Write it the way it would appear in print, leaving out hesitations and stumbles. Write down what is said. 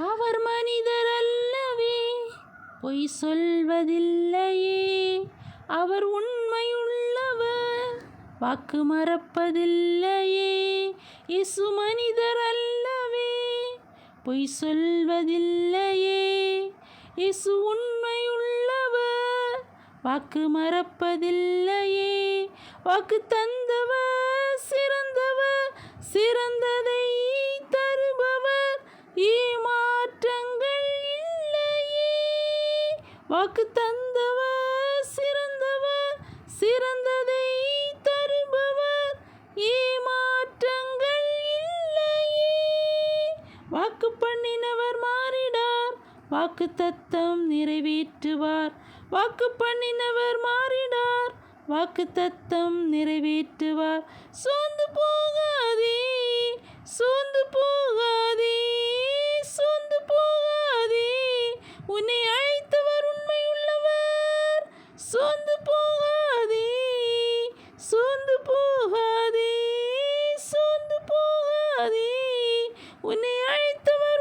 அவர் மனிதர் அல்லவே, பொய் சொல்வதில்லையே. அவர் உண்மையுள்ளவர், வாக்கு மறப்பதில்லையே. இயேசு மனிதர் அல்லவே, பொய் சொல்வதில்லையே. இயேசு உண்மையுள்ளவர், வாக்கு மறப்பதில்லையே. வாக்கு தந்தவர் சிறந்தவர், சிறந்ததை தருபவர், ஏமாற்றங்கள் இல்லையே. வாக்கு தந்தவர் சிறந்தவர், சிறந்ததை தருபவர், ஏமாற்றங்கள் இல்லையே. வாக்கு பண்ணினவர் மாறிடார், வாக்கு தத்தம் நிறைவேற்றுவார். வாக்கு பண்ணினவர் மாறிடார், வாக்கு தத்தம் நிறைவேற்றுவார். சோர்ந்து போகாதே, சோர்ந்து போகாதே, சோர்ந்து போகாதே, உன்னை அழைத்தவர் உண்மையுள்ளவர். சோர்ந்து போகாதே, சோர்ந்து போகாதே, சோர்ந்து போகாதே, உன்னை அழைத்தவர்